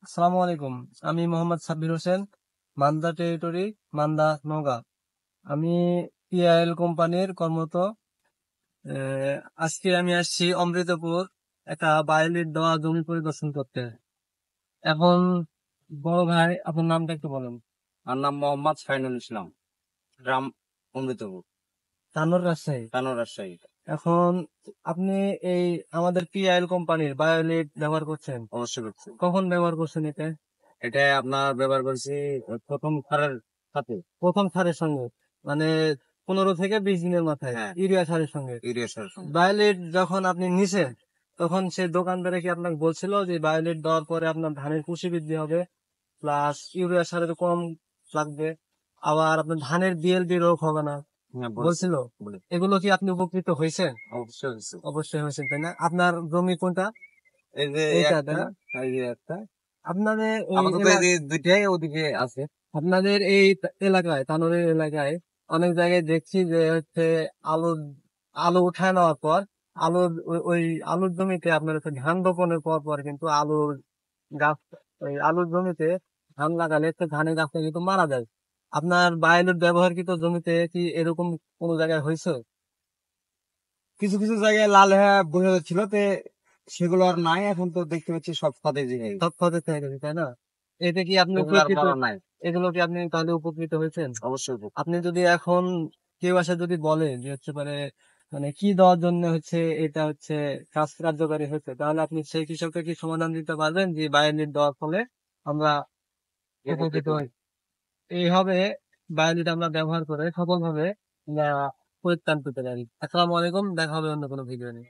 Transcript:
আসসালামু আলাইকুম। আমি মোহাম্মদ সাব্বির হোসেন, মান্দা টেরিটরি, মান্দা, নওগাঁ। আমি পিআইএল কোম্পানির কর্মরত। আজকে আমি আসছি অমৃতপুর একটা বায়োলিট দেওয়া জমি পরিদর্শন করতে। এখন বড় ভাই, আপনার নামটা একটু বলেন। আমার নাম মোহাম্মদ শাহিনুল ইসলাম, গ্রাম অমৃতপুর, তানোর, রাজশাহী। রাজশাহী। এখন আপনি এই আমাদের পিআইএল কোম্পানির বায়োলিট ব্যবহার করছেন, অবশ্যই করছি। কখন ব্যবহার করছেন এটা? এটা আপনার ব্যবহার করছি প্রথম সারের সাথে। প্রথম সারের সঙ্গে, মানে 15 থেকে 20 দিনের মাথায় হ্যাঁ, ইউরিয়া সারের সঙ্গে ইউরিয়া সারের সঙ্গে। বায়োলেট যখন আপনি নিছেন, তখন সে দোকানদারে কি আপনাকে বলছিল যে বায়োলেট দেওয়ার পরে আপনার ধানের কুশি বৃদ্ধি হবে, প্লাস ইউরিয়া সারের কম লাগবে, আবার আপনার ধানের বিএলবি রোগ হবে না, হ্যাঁ, বলছিল? বলে। এগুলো কি আপনি উপকৃত হয়েছেন? অবশ্যই হয়েছে। অবশ্যই হয়েছেন, তাই না? আপনার জমি কোনটা? এই যে এইটা, তাই একটা, না? এই যে একটা, আপনাদের এই আপাতত এই যে দুইটাই ওদিকে আছে। আপনাদের এই এলাকায়, তানোরের এলাকায় অনেক জায়গায় দেখছি যে হচ্ছে আলু আলু উঠায় নেওয়ার পর আলুর ওই আলুর জমিতে আপনার হচ্ছে ধান রোপণের পর পর কিন্তু আলুর গাছ, ওই আলুর জমিতে ধান লাগালে হচ্ছে ধানের গাছটা কিন্তু মারা যায়। আপনার বায়োলেট ব্যবহারকৃত জমিতে কি এরকম কোনো জায়গায় হয়েছে? কিছু কিছু জায়গায় লাল হয়ে বোঝা যাচ্ছিল, সেগুলো আর নাই। এখন তো দেখতে পাচ্ছি সব সতেজই হয়ে গেছে। সব সতেজ হয়ে গেছে, তাই না? এতে কি আপনি এগুলো আর উপকৃত? মরা নাই। এগুলো কি আপনি তাহলে উপকৃত হয়েছেন? অবশ্যই উপকৃত। আপনি যদি এখন কেউ আসে যদি বলে যে হচ্ছে মানে মানে কি দেওয়ার জন্য হচ্ছে এটা হচ্ছে কাজ কার্যকারী হচ্ছে, তাহলে আপনি সেই কৃষককে কি সমাধান দিতে পারবেন যে বায়োলিট দেওয়ার ফলে আমরা উপকৃত উপকৃত হই? এইভাবে বায়োলিট আমরা ব্যবহার করে সফলভাবে আমরা পরিত্রাণ পেতে পারি। আসসালামু আলাইকুম, দেখা হবে অন্য কোনো ভিডিও নিয়ে।